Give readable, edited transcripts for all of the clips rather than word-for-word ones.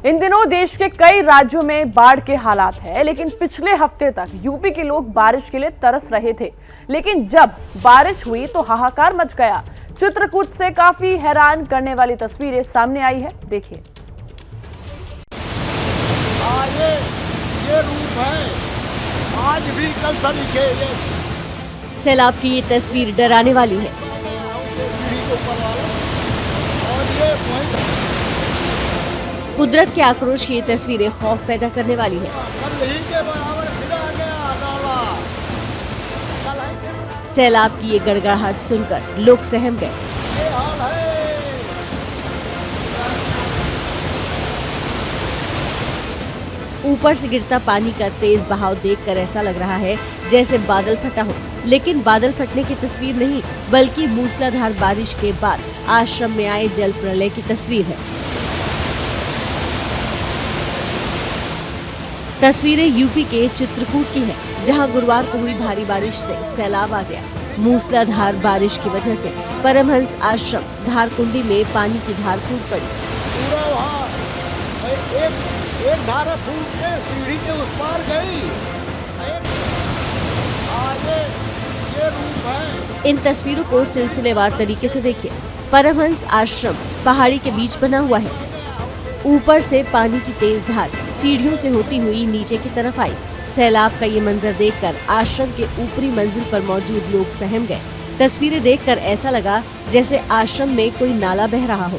इन दिनों देश के कई राज्यों में बाढ़ के हालात है, लेकिन पिछले हफ्ते तक यूपी के लोग बारिश के लिए तरस रहे थे। लेकिन जब बारिश हुई तो हाहाकार मच गया। चित्रकूट से काफी हैरान करने वाली तस्वीरें सामने आई है, देखिए। ये रूप है, आज भी कल सरीखे। सैलाब की ये तस्वीर डराने वाली है। कुदरत के आक्रोश की ये तस्वीरें खौफ पैदा करने वाली है। सैलाब की ये गड़गड़ाहट सुनकर लोग सहम गए। ऊपर से गिरता पानी का तेज बहाव देखकर ऐसा लग रहा है जैसे बादल फटा हो, लेकिन बादल फटने की तस्वीर नहीं, बल्कि मूसलाधार बारिश के बाद आश्रम में आए जल प्रलय की तस्वीर है। तस्वीरें यूपी के चित्रकूट की है, जहां गुरुवार को हुई भारी बारिश से सैलाब आ गया। मूसलाधार बारिश की वजह से परमहंस आश्रम धारकुंडी में पानी की धार फूट पड़ी। एक धारा फूट के सीढ़ी के उस पार गई। ये रूप है। इन तस्वीरों को सिलसिलेवार तरीके से देखिए। परमहंस आश्रम पहाड़ी के बीच बना हुआ है। ऊपर से पानी की तेज धार सीढ़ियों से होती हुई नीचे की तरफ आई। सैलाब का ये मंजर देखकर आश्रम के ऊपरी मंजिल पर मौजूद लोग सहम गए। तस्वीरें देखकर ऐसा लगा जैसे आश्रम में कोई नाला बह रहा हो,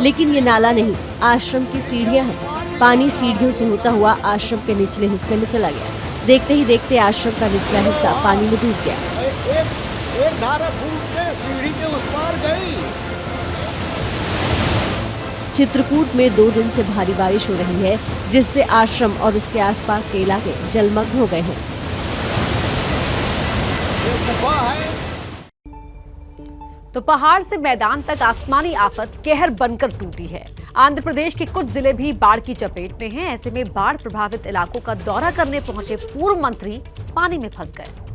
लेकिन ये नाला नहीं, आश्रम की सीढ़ियां हैं। पानी सीढ़ियों से होता हुआ आश्रम के निचले हिस्से में चला गया। देखते ही देखते आश्रम का निचला हिस्सा पानी में डूब गया। एक धारा फूट के सीढ़ी के उस पार गई। चित्रकूट में 2 दिन से भारी बारिश हो रही है, जिससे आश्रम और उसके आसपास के इलाके जलमग्न हो गए हैं। तो पहाड़ से मैदान तक आसमानी आफत कहर बनकर टूटी है। आंध्र प्रदेश के कुछ जिले भी बाढ़ की चपेट में हैं। ऐसे में बाढ़ प्रभावित इलाकों का दौरा करने पहुंचे पूर्व मंत्री पानी में फंस गए।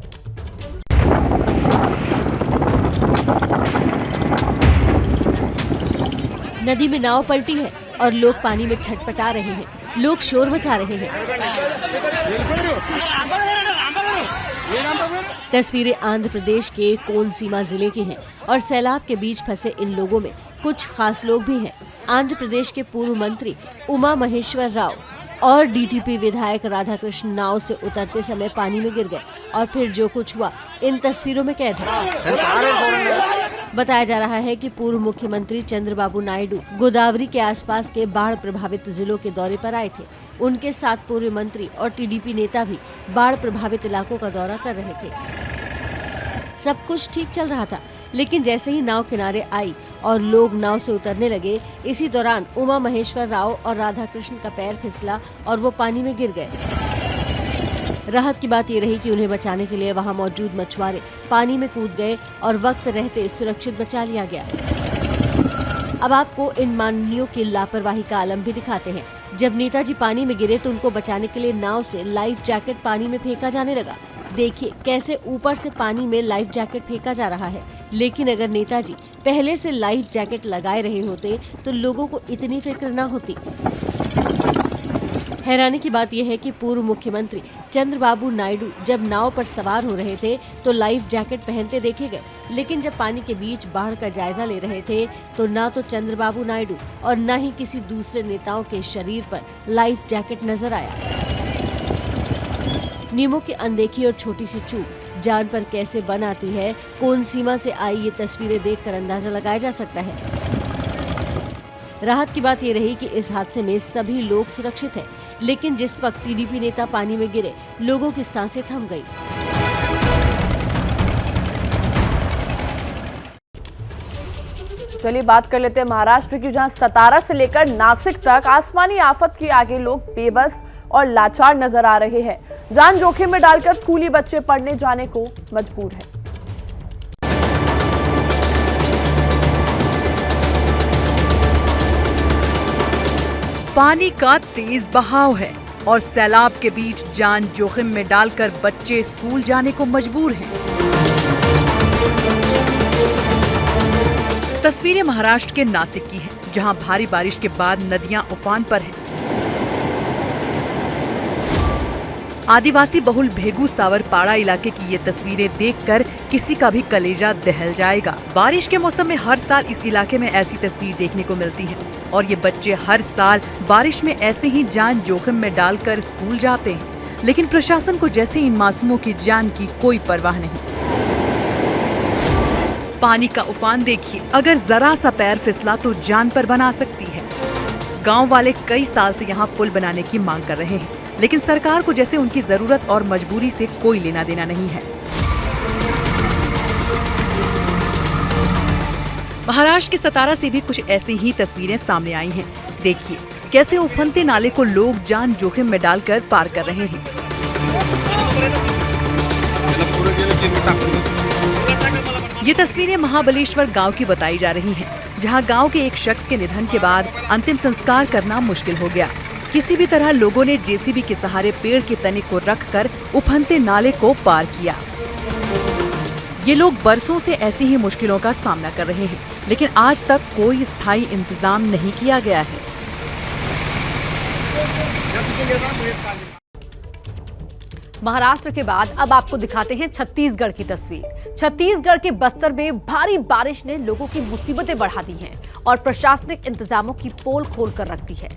नदी में नाव पलटी है और लोग पानी में छटपटा रहे हैं। लोग शोर मचा रहे हैं। तस्वीरें आंध्र प्रदेश के कोनसीमा जिले की हैं और सैलाब के बीच फंसे इन लोगों में कुछ खास लोग भी हैं। आंध्र प्रदेश के पूर्व मंत्री उमा महेश्वर राव और डीटीपी विधायक राधाकृष्ण नाव से उतरते समय पानी में गिर गए और फिर जो कुछ हुआ इन तस्वीरों में कैद है। बताया जा रहा है कि पूर्व मुख्यमंत्री चंद्रबाबू नायडू गोदावरी के आसपास के बाढ़ प्रभावित जिलों के दौरे पर आए थे। उनके साथ पूर्व मंत्री और टीडीपी नेता भी बाढ़ प्रभावित इलाकों का दौरा कर रहे थे। सब कुछ ठीक चल रहा था, लेकिन जैसे ही नाव किनारे आई और लोग नाव से उतरने लगे, इसी दौरान उमा महेश्वर राव और राधाकृष्ण का पैर फिसला और वो पानी में गिर गए। राहत की बात ये रही कि उन्हें बचाने के लिए वहां मौजूद मछुआरे पानी में कूद गए और वक्त रहते सुरक्षित बचा लिया गया। अब आपको इन माननीयों की लापरवाही का आलम भी दिखाते हैं। जब नेताजी पानी में गिरे तो उनको बचाने के लिए नाव से लाइफ जैकेट पानी में फेंका जाने लगा। देखिए कैसे ऊपर से पानी में लाइफ जैकेट फेंका जा रहा है। लेकिन अगर नेताजी पहले से लाइफ जैकेट लगाए रहे होते तो लोगों को इतनी फिक्र न होती। हैरानी की बात यह है कि पूर्व मुख्यमंत्री चंद्रबाबू नायडू जब नाव पर सवार हो रहे थे तो लाइफ जैकेट पहनते देखे गए, लेकिन जब पानी के बीच बाढ़ का जायजा ले रहे थे तो न तो चंद्रबाबू नायडू और न ही किसी दूसरे नेताओं के शरीर पर लाइफ जैकेट नजर आया। नियमों की अनदेखी और छोटी सी चूक जान पर कैसे बन आती है, कौन सीमा से आई ये तस्वीरें देखकर अंदाजा लगाया जा सकता है। राहत की बात ये रही कि इस हादसे में सभी लोग सुरक्षित हैं, लेकिन जिस वक्त टीडीपी नेता पानी में गिरे, लोगों की सांसें थम गई। चलिए बात कर लेते हैं महाराष्ट्र की, जहां सतारा से लेकर नासिक तक आसमानी आफत के आगे लोग बेबस और लाचार नजर आ रहे हैं। जान जोखिम में डालकर स्कूली बच्चे पढ़ने जाने को मजबूर हैं। पानी का तेज बहाव है और सैलाब के बीच जान जोखिम में डालकर बच्चे स्कूल जाने को मजबूर हैं। तस्वीरें महाराष्ट्र के नासिक की हैं, जहां भारी बारिश के बाद नदियां उफान पर हैं। आदिवासी बहुल भेगू सावरपाड़ा इलाके की ये तस्वीरें देखकर किसी का भी कलेजा दहल जाएगा। बारिश के मौसम में हर साल इस इलाके में ऐसी तस्वीर देखने को मिलती है और ये बच्चे हर साल बारिश में ऐसे ही जान जोखिम में डालकर स्कूल जाते हैं, लेकिन प्रशासन को जैसे इन मासूमों की जान की कोई परवाह नहीं। पानी का उफान देखिए, अगर जरा सा पैर फिसला तो जान पर बना सकती है। गांव वाले कई साल से यहाँ पुल बनाने की मांग कर रहे हैं, लेकिन सरकार को जैसे उनकी जरूरत और मजबूरी से कोई लेना देना नहीं है। महाराष्ट्र के सतारा से भी कुछ ऐसी ही तस्वीरें सामने आई हैं। देखिए कैसे उफनते नाले को लोग जान जोखिम में डालकर पार कर रहे हैं। ये तस्वीरें महाबलेश्वर गांव की बताई जा रही हैं, जहां गांव के एक शख्स के निधन के बाद अंतिम संस्कार करना मुश्किल हो गया। किसी भी तरह लोगों ने जेसीबी के सहारे पेड़ के तने को रखकर उफनते नाले को पार किया। ये लोग बरसों से ऐसी ही मुश्किलों का सामना कर रहे हैं, लेकिन आज तक कोई स्थायी इंतजाम नहीं किया गया है। महाराष्ट्र के बाद अब आपको दिखाते हैं छत्तीसगढ़ की तस्वीर। छत्तीसगढ़ के बस्तर में भारी बारिश ने लोगों की मुसीबतें बढ़ा दी हैं और प्रशासनिक इंतजामों की पोल खोल कर रख दी है।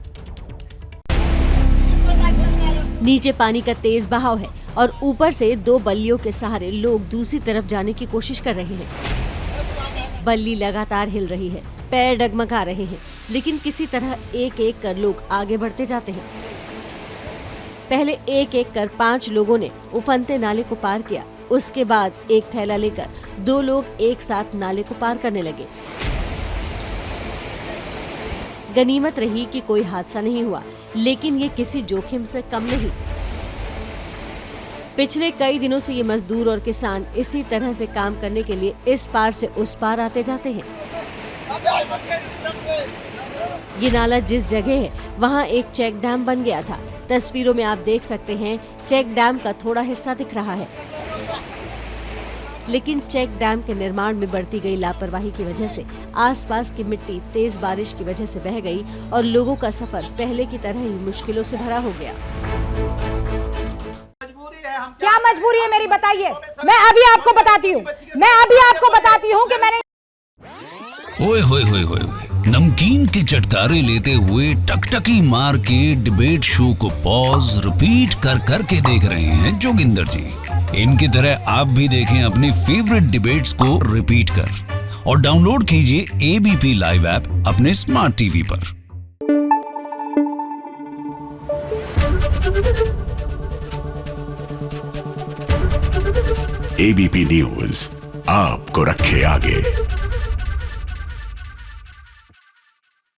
नीचे पानी का तेज बहाव है और ऊपर से दो बल्लियों के सहारे लोग दूसरी तरफ जाने की कोशिश कर रहे हैं। बल्ली लगातार हिल रही है, पैर डगमगा रहे हैं, लेकिन किसी तरह एक एक कर लोग आगे बढ़ते जाते हैं। पहले एक एक कर 5 लोगों ने उफनते नाले को पार किया। उसके बाद एक थैला लेकर 2 लोग एक साथ नाले को पार करने लगे। गनीमत रही कि कोई हादसा नहीं हुआ, लेकिन ये किसी जोखिम से कम नहीं। पिछले कई दिनों से ये मजदूर और किसान इसी तरह से काम करने के लिए इस पार से उस पार आते जाते हैं। ये नाला जिस जगह है वहाँ एक चेक डैम बन गया था। तस्वीरों में आप देख सकते हैं चेक डैम का थोड़ा हिस्सा दिख रहा है, लेकिन चेक डैम के निर्माण में बढ़ती गई लापरवाही की वजह से आसपास की मिट्टी तेज बारिश की वजह से बह गई और लोगों का सफर पहले की तरह ही मुश्किलों से भरा हो गया। क्या मजबूरी है मेरी, बताइए। मैं अभी आपको बताती हूँ कि मैंने ओए होए होए होए नमकीन के चटकारे लेते हुए टकटकी मार के डिबेट शो को पॉज रिपीट कर करके देख रहे हैं जोगिंदर जी। इनकी तरह आप भी देखें अपनी फेवरेट डिबेट्स को रिपीट कर और डाउनलोड कीजिए एबीपी लाइव ऐप अपने स्मार्ट टीवी पर। एबीपी न्यूज आपको रखे आगे।